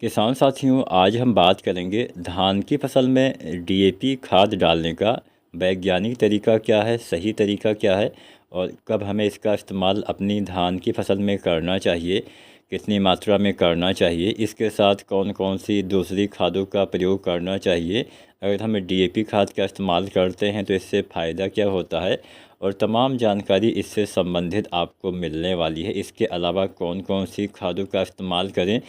किसान साथियों, आज हम बात करेंगे धान की फसल में डीएपी खाद डालने का वैज्ञानिक तरीका क्या है, सही तरीका क्या है और कब हमें इसका इस्तेमाल अपनी धान की फसल में करना चाहिए, कितनी मात्रा में करना चाहिए, इसके साथ कौन कौन सी दूसरी खादों का प्रयोग करना चाहिए। अगर हम डीएपी खाद का इस्तेमाल करते हैं तो इससे फ़ायदा क्या होता है और तमाम जानकारी इससे संबंधित आपको मिलने वाली है। इसके अलावा कौन कौन सी खादों का इस्तेमाल करें,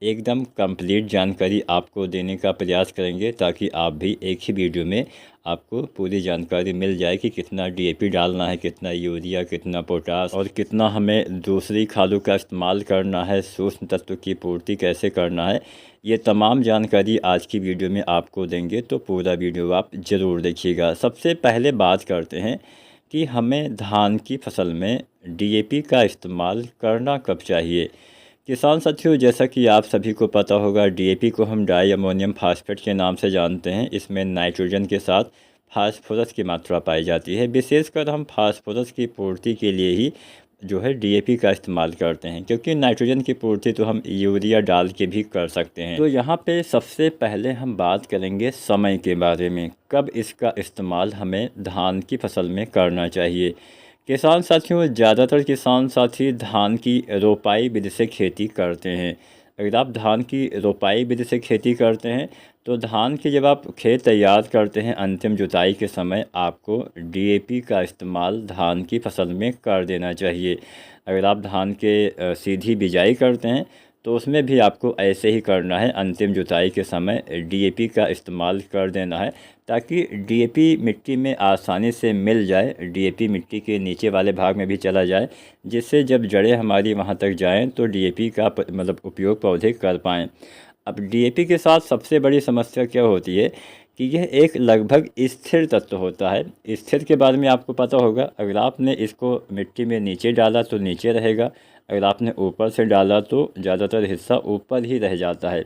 एकदम कंप्लीट जानकारी आपको देने का प्रयास करेंगे ताकि आप भी एक ही वीडियो में आपको पूरी जानकारी मिल जाए कि कितना डीएपी डालना है, कितना यूरिया, कितना पोटास और कितना हमें दूसरी खादों का इस्तेमाल करना है, सूक्ष्म तत्व की पूर्ति कैसे करना है। ये तमाम जानकारी आज की वीडियो में आपको देंगे, तो पूरा वीडियो आप ज़रूर देखिएगा। सबसे पहले बात करते हैं कि हमें धान की फसल में डीएपी का इस्तेमाल करना कब चाहिए। किसान साथियों, जैसा कि आप सभी को पता होगा, डीएपी को हम डाई अमोनियम फास्फेट के नाम से जानते हैं। इसमें नाइट्रोजन के साथ फास्फोरस की मात्रा पाई जाती है। विशेषकर हम फास्फोरस की पूर्ति के लिए ही जो है डीएपी का इस्तेमाल करते हैं, क्योंकि नाइट्रोजन की पूर्ति तो हम यूरिया डाल के भी कर सकते हैं। तो यहाँ पे सबसे पहले हम बात करेंगे समय के बारे में, कब इसका इस्तेमाल हमें धान की फसल में करना चाहिए। किसान साथियों, ज़्यादातर किसान साथी धान की रोपाई विधि से खेती करते हैं। अगर आप धान की रोपाई विधि से खेती करते हैं तो धान की जब आप खेत तैयार करते हैं, अंतिम जुताई के समय आपको डीएपी का इस्तेमाल धान की फसल में कर देना चाहिए। अगर आप धान के सीधी बिजाई करते हैं तो उसमें भी आपको ऐसे ही करना है। अंतिम जुताई के समय डीएपी का इस्तेमाल कर देना है ताकि डीएपी मिट्टी में आसानी से मिल जाए, डीएपी मिट्टी के नीचे वाले भाग में भी चला जाए, जिससे जब जड़ें हमारी वहां तक जाएं तो डीएपी का मतलब उपयोग पौधे कर पाएँ। अब डीएपी के साथ सबसे बड़ी समस्या क्या होती है कि यह एक लगभग स्थिर तत्व होता है। स्थिर के बारे में आपको पता होगा, अगर आपने इसको मिट्टी में नीचे डाला तो नीचे रहेगा, अगर आपने ऊपर से डाला तो ज़्यादातर हिस्सा ऊपर ही रह जाता है।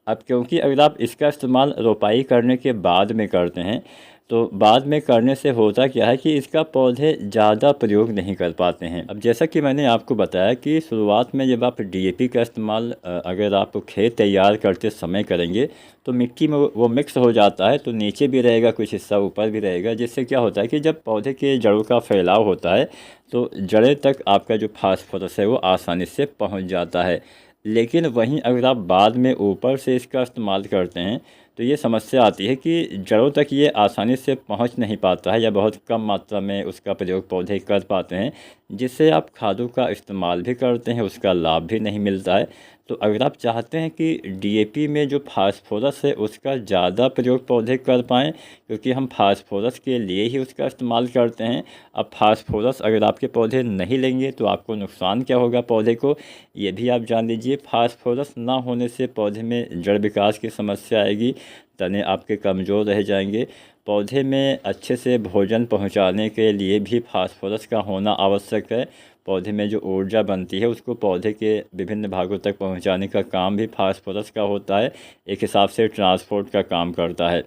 अब क्योंकि अगर आप इसका इस्तेमाल रोपाई करने के बाद में करते हैं तो बाद में करने से होता क्या है कि इसका पौधे ज़्यादा प्रयोग नहीं कर पाते हैं। अब जैसा कि मैंने आपको बताया कि शुरुआत में जब आप डीएपी का इस्तेमाल अगर आप खेत तैयार करते समय करेंगे तो मिट्टी में वो मिक्स हो जाता है, तो नीचे भी रहेगा, कुछ हिस्सा ऊपर भी रहेगा, जिससे क्या होता है कि जब पौधे के जड़ों का फैलाव होता है तो जड़ें तक आपका जो फास्फोरस है वो आसानी से पहुंच जाता है। लेकिन वहीं अगर आप बाद में ऊपर से इसका इस्तेमाल करते हैं तो ये समस्या आती है कि जड़ों तक ये आसानी से पहुंच नहीं पाता है या बहुत कम मात्रा में उसका प्रयोग पौधे कर पाते हैं, जिससे आप खादों का इस्तेमाल भी करते हैं, उसका लाभ भी नहीं मिलता है। तो अगर आप चाहते हैं कि डीएपी में जो फास्फोरस है उसका ज़्यादा प्रयोग पौधे कर पाएँ, क्योंकि हम फास्फोरस के लिए ही उसका इस्तेमाल करते हैं। अब फास्फोरस अगर आपके पौधे नहीं लेंगे तो आपको नुकसान क्या होगा पौधे को, ये भी आप जान लीजिए। फास्फोरस ना होने से पौधे में जड़ विकास की समस्या आएगी, तने आपके कमज़ोर रह जाएंगे। पौधे में अच्छे से भोजन पहुंचाने के लिए भी फास्फोरस का होना आवश्यक है। पौधे में जो ऊर्जा बनती है उसको पौधे के विभिन्न भागों तक पहुंचाने का काम भी फास्फोरस का होता है, एक हिसाब से ट्रांसपोर्ट का काम करता है।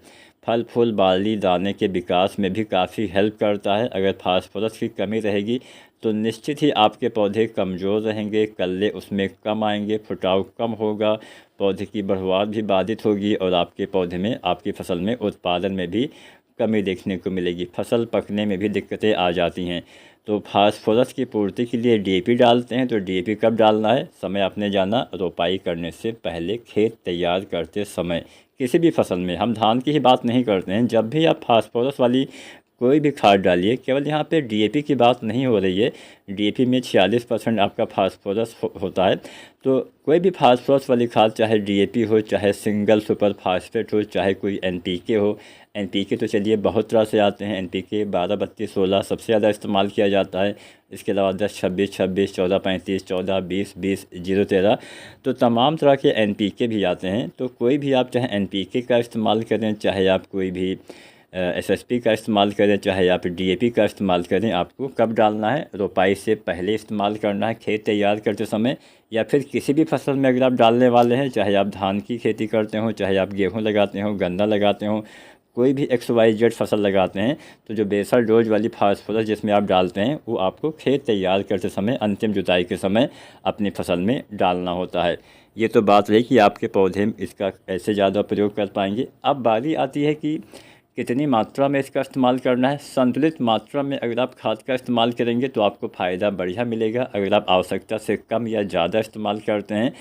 फल फूल बाली दाने के विकास में भी काफ़ी हेल्प करता है। अगर फास्फोरस की कमी रहेगी तो निश्चित ही आपके पौधे कमज़ोर रहेंगे, कल्ले उसमें कम आएंगे, फुटाव कम होगा, पौधे की बढ़वार भी बाधित होगी और आपके पौधे में, आपकी फसल में उत्पादन में भी कमी देखने को मिलेगी, फसल पकने में भी दिक्कतें आ जाती हैं। तो फास्फोरस की पूर्ति के लिए डीएपी डालते हैं, तो डीएपी कब डालना है, समय आपने जाना, रोपाई करने से पहले, खेत तैयार करते समय। किसी भी फसल में, हम धान की ही बात नहीं करते हैं, जब भी आप फास्फोरस वाली कोई भी खाद डालिए, केवल यहाँ पे डीएपी की बात नहीं हो रही है। डीएपी में 46% आपका फास्फोरस होता है, तो कोई भी फास्फोरस वाली खाद, चाहे डीएपी हो, चाहे सिंगल सुपर फास्फेट हो, चाहे कोई एनपीके हो। एनपीके तो चलिए बहुत तरह से आते हैं, एनपीके 12, 32, 16 सबसे ज़्यादा इस्तेमाल किया जाता है। इसके अलावा 10, 26, 26, 14, 35, 14, 20, 20, 0, 13, तो तमाम तरह के एनपीके भी आते हैं। तो कोई भी आप चाहे एनपीके का इस्तेमाल करें, चाहे आप कोई भी एसएसपी का इस्तेमाल करें, चाहे आप डीएपी का इस्तेमाल करें, आपको कब डालना है, रोपाई से पहले इस्तेमाल करना है खेत तैयार करते समय, या फिर किसी भी फसल में अगर आप डालने वाले हैं, चाहे आप धान की खेती करते हो, चाहे आप गेहूं लगाते हो, गन्ना लगाते हो, कोई भी XYZ फसल लगाते हैं, तो जो बेसल डोज वाली फास्फोरस जिसमें आप डालते हैं वो आपको खेत तैयार करते समय, अंतिम जुताई के समय अपनी फसल में डालना होता है। ये तो बात रही कि आपके पौधे इसका ऐसे ज़्यादा प्रयोग कर पाएंगे। अब बारी आती है कि कितनी मात्रा में इसका इस्तेमाल करना है। संतुलित मात्रा में अगर आप खाद का इस्तेमाल करेंगे तो आपको फ़ायदा बढ़िया मिलेगा। अगर आप आवश्यकता से कम या ज़्यादा इस्तेमाल करते हैं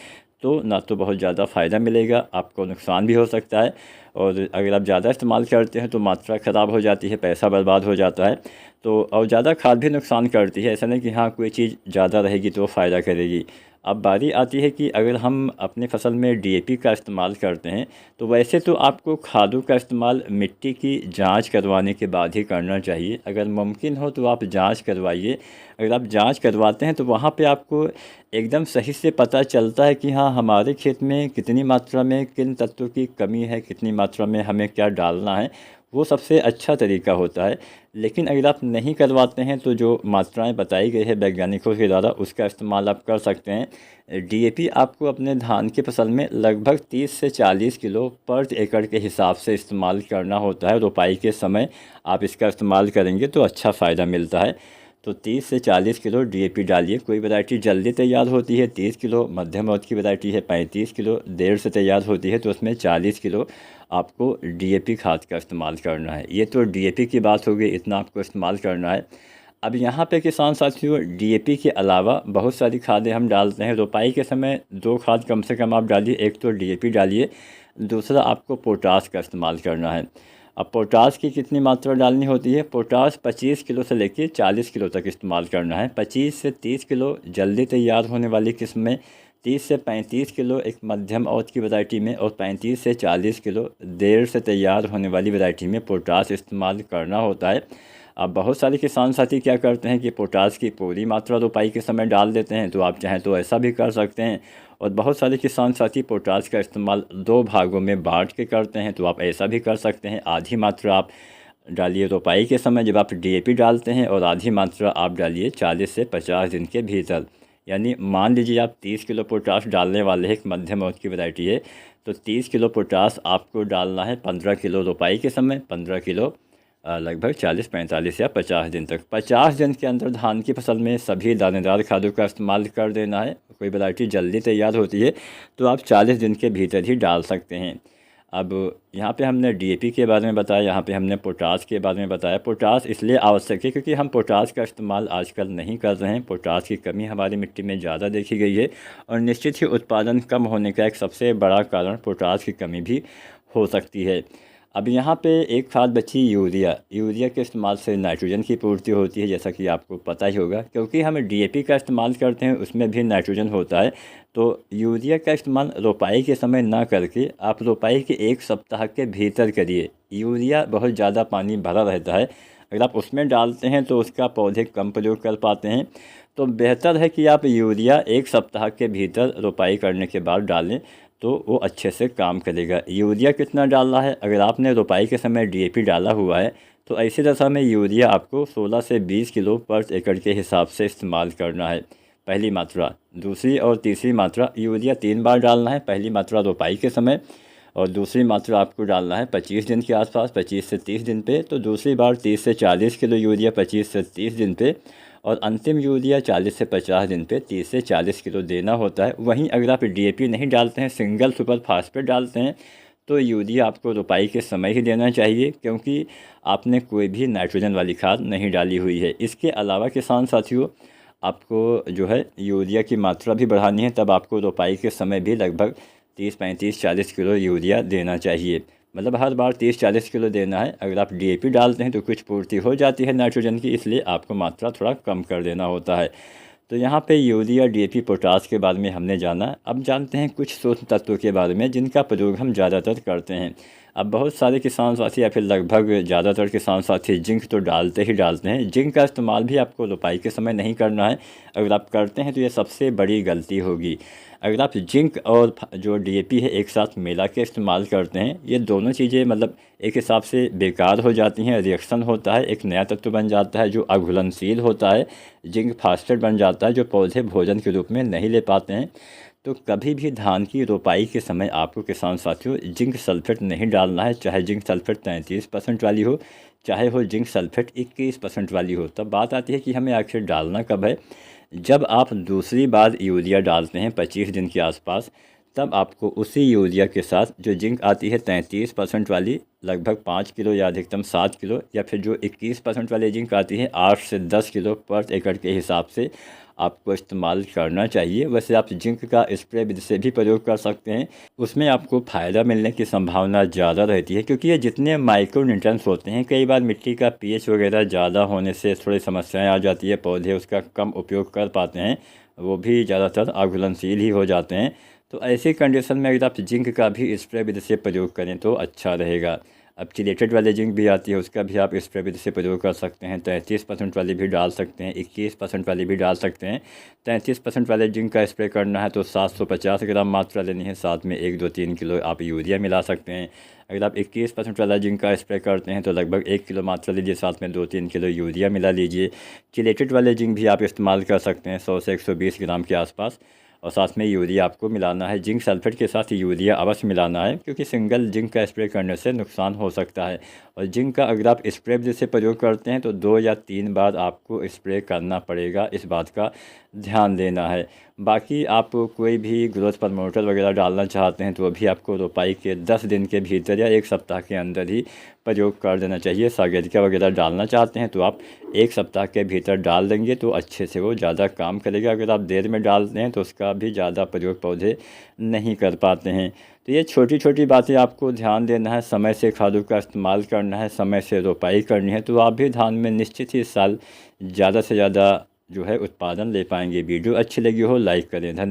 तो ना तो बहुत ज़्यादा फ़ायदा मिलेगा, आपको नुकसान भी हो सकता है। और अगर आप ज़्यादा इस्तेमाल करते हैं तो मात्रा ख़राब हो जाती है, पैसा बर्बाद हो जाता है। तो और ज़्यादा खाद भी नुकसान करती है, ऐसा नहीं कि हाँ कोई चीज़ ज़्यादा रहेगी तो फ़ायदा करेगी। अब बारी आती है कि अगर हम अपनी फसल में डीएपी का इस्तेमाल करते हैं तो वैसे तो आपको खादों का इस्तेमाल मिट्टी की जांच करवाने के बाद ही करना चाहिए। अगर मुमकिन हो तो आप जांच करवाइए। अगर आप जांच करवाते हैं तो वहाँ पे आपको एकदम सही से पता चलता है कि हाँ हमारे खेत में कितनी मात्रा में किन तत्वों की कमी है, कितनी मात्रा में हमें क्या डालना है। वो सबसे अच्छा तरीका होता है। लेकिन अगर आप नहीं करवाते हैं तो जो मात्राएं बताई गई है वैज्ञानिकों के द्वारा उसका इस्तेमाल आप कर सकते हैं। डीएपी आपको अपने धान की फसल में लगभग 30 से 40 किलो पर एकड़ के हिसाब से इस्तेमाल करना होता है। रोपाई के समय आप इसका इस्तेमाल करेंगे तो अच्छा फ़ायदा मिलता है। तो 30 से 40 किलो डीएपी डालिए। कोई वैरायटी जल्दी तैयार होती है 30 किलो, मध्यम अवधि की वैरायटी है 35 किलो, देर से तैयार होती है तो उसमें 40 किलो आपको डीएपी खाद का इस्तेमाल करना है। ये तो डीएपी की बात हो गई, इतना आपको इस्तेमाल करना है। अब यहाँ पे किसान साथियों डीएपी के अलावा बहुत सारी खादें हम डालते हैं। रोपाई के समय 2 खाद कम से कम आप डालिए, एक तो डीएपी डालिए, दूसरा आपको पोटास का इस्तेमाल करना है। अब पोटास की कितनी मात्रा डालनी होती है? पोटास 25 किलो से लेकर 40 किलो तक इस्तेमाल करना है। 25 से 30 किलो जल्दी तैयार होने वाली किस्म में, 30 से 35 किलो एक मध्यम अवधि की वैरायटी में और 35 से 40 किलो देर से तैयार होने वाली वैरायटी में पोटास इस्तेमाल करना होता है। अब बहुत सारे किसान साथी क्या करते हैं कि पोटास की पूरी मात्रा रोपाई के समय डाल देते हैं, तो आप चाहें तो ऐसा भी कर सकते हैं। और बहुत सारे किसान साथी पोटास का इस्तेमाल 2 भागों में बांट के करते हैं, तो आप ऐसा भी कर सकते हैं। आधी मात्रा आप डालिए रोपाई के समय जब आप डीएपी डालते हैं और आधी मात्रा आप डालिए 40 से 50 दिन के भीतर। यानी मान लीजिए आप 30 किलो पोटास डालने वाले हैं, एक मध्यम अवधि की वैरायटी है, तो 30 किलो पोटास आपको डालना है 15 किलो रोपाई के समय, 15 किलो लगभग 40, 45 या 50 दिन तक। 50 दिन के अंदर धान की फसल में सभी दानेदार खादों का इस्तेमाल कर देना है। कोई वैरायटी जल्दी तैयार होती है तो आप 40 दिन के भीतर ही डाल सकते हैं। अब यहाँ पे हमने डीएपी के बारे में बताया, यहाँ पे हमने पोटास के बारे में बताया। पोटास इसलिए आवश्यक है क्योंकि हम पोटास का इस्तेमाल आजकल नहीं कर रहे हैं। पोटास की कमी हमारी मिट्टी में ज़्यादा देखी गई है और निश्चित ही उत्पादन कम होने का एक सबसे बड़ा कारण पोटास की कमी भी हो सकती है। अब यहाँ पे एक खाद बची यूरिया। यूरिया के इस्तेमाल से नाइट्रोजन की पूर्ति होती है, जैसा कि आपको पता ही होगा। क्योंकि हम डीएपी का इस्तेमाल करते हैं उसमें भी नाइट्रोजन होता है, तो यूरिया का इस्तेमाल रोपाई के समय ना करके आप रोपाई के 1 सप्ताह के भीतर करिए। यूरिया बहुत ज़्यादा पानी भरा रहता है, अगर आप उसमें डालते हैं तो उसका पौधे कम प्रयोग कर पाते हैं। तो बेहतर है कि आप यूरिया 1 सप्ताह के भीतर रोपाई करने के बाद डालें, तो वो अच्छे से काम करेगा। यूरिया कितना डालना है? अगर आपने रोपाई के समय डीएपी डाला हुआ है तो ऐसी दशा में यूरिया आपको 16 से 20 किलो पर एकड़ के हिसाब से इस्तेमाल करना है, पहली मात्रा। दूसरी और तीसरी मात्रा यूरिया 3 बार डालना है। पहली मात्रा रोपाई के समय और दूसरी मात्रा आपको डालना है 25 दिन के आसपास, 25 से 30 दिन पे। तो दूसरी बार 30 से 40 किलो यूरिया 25 से 30 दिन पे और अंतिम यूरिया 40 से 50 दिन पे 30 से 40 किलो देना होता है। वहीं अगर आप डीएपी नहीं डालते हैं, सिंगल सुपर फास्फेट डालते हैं, तो यूरिया आपको रोपाई के समय ही देना चाहिए, क्योंकि आपने कोई भी नाइट्रोजन वाली खाद नहीं डाली हुई है। इसके अलावा किसान साथियों आपको जो है यूरिया की मात्रा भी बढ़ानी है, तब आपको रोपाई के समय भी लगभग 30, 35, 40 किलो यूरिया देना चाहिए। मतलब हर बार 30-40 किलो देना है। अगर आप डीएपी डालते हैं तो कुछ पूर्ति हो जाती है नाइट्रोजन की, इसलिए आपको मात्रा थोड़ा कम कर देना होता है। तो यहाँ पे यूरिया, डीएपी, पोटास के बारे में हमने जाना। अब जानते हैं कुछ सूक्ष्म तत्वों के बारे में जिनका प्रयोग हम ज़्यादातर करते हैं। अब बहुत सारे किसान साथी या फिर लगभग ज़्यादातर किसान साथी जिंक तो डालते ही डालते हैं। जिंक का इस्तेमाल भी आपको रोपाई के समय नहीं करना है। अगर आप करते हैं तो ये सबसे बड़ी गलती होगी। अगर आप जिंक और जो डीएपी है एक साथ मिला के इस्तेमाल करते हैं, ये दोनों चीज़ें मतलब एक हिसाब से बेकार हो जाती हैं। रिएक्शन होता है, एक नया तत्व बन जाता है जो अघुलनशील होता है, जिंक फास्फेट बन जाता है जो पौधे भोजन के रूप में नहीं ले पाते हैं। तो कभी भी धान की रोपाई के समय आपको किसान साथियों जिंक सल्फेट नहीं डालना है, चाहे जिंक सल्फेट 33% वाली हो, चाहे हो जिंक सल्फेट 21% वाली हो। तब बात आती है कि हमें आखिर डालना कब है। जब आप दूसरी बार यूरिया डालते हैं 25 दिन के आसपास, तब आपको उसी यूरिया के साथ जो जिंक आती है 33% वाली, लगभग 5 किलो या अधिकतम 7 किलो, या फिर जो 21% वाली जिंक आती है 8 से 10 किलो पर एकड़ के हिसाब से आपको इस्तेमाल करना चाहिए। वैसे आप जिंक का स्प्रे विधि से भी प्रयोग कर सकते हैं, उसमें आपको फ़ायदा मिलने की संभावना ज़्यादा रहती है, क्योंकि ये जितने माइक्रो न्यूट्रिएंट्स होते हैं, कई बार मिट्टी का पीएच वगैरह ज़्यादा होने से थोड़ी समस्याएं आ जाती है, पौधे उसका कम उपयोग कर पाते हैं, वो भी ज़्यादातर अघुलनशील ही हो जाते हैं। तो ऐसी कंडीशन में अगर आप जिंक का भी स्प्रे विधि से प्रयोग करें तो अच्छा रहेगा। अब चिलेटेड वाले जिंक भी आती है, उसका भी आप स्प्रे विधि से प्रयोग कर सकते हैं। 33% वाली भी डाल सकते हैं, 21% वाली भी डाल सकते हैं। 33% वाले जिंक का स्प्रे करना है तो 750 ग्राम मात्रा लेनी है, साथ में 1-2-3 किलो आप यूरिया मिला सकते हैं। अगर आप 21% वाला जिंक का स्प्रे करते हैं तो लगभग 1 किलो मात्रा लीजिए, साथ में 2-3 किलो यूरिया मिला लीजिए। चिलेटेड वाले जिंक भी आप इस्तेमाल कर सकते हैं 100 से 120 ग्राम के आसपास, और साथ में यूरिया आपको मिलाना है। जिंक सल्फेट के साथ यूरिया अवश्य मिलाना है, क्योंकि सिंगल जिंक का स्प्रे करने से नुकसान हो सकता है। और जिंक का अगर आप स्प्रे जैसे प्रयोग करते हैं तो 2 या 3 बार आपको स्प्रे करना पड़ेगा, इस बात का ध्यान देना है। बाकी आप कोई भी ग्रोथ प्रमोटर वगैरह डालना चाहते हैं तो अभी आपको रोपाई के 10 दिन के भीतर या 1 सप्ताह के अंदर ही प्रयोग कर देना चाहिए। सागरिका वगैरह डालना चाहते हैं तो आप 1 सप्ताह के भीतर डाल देंगे तो अच्छे से वो ज़्यादा काम करेगा। अगर आप देर में डालते हैं तो उसका भी ज़्यादा प्रयोग पौधे नहीं कर पाते हैं। तो ये छोटी छोटी बातें आपको ध्यान देना है, समय से खादों का इस्तेमाल करना है, समय से रोपाई करनी है, तो आप भी धान में निश्चित ही इस साल ज़्यादा से ज़्यादा जो है उत्पादन ले पाएंगे। वीडियो अच्छी लगी हो लाइक करें। धन्यवाद।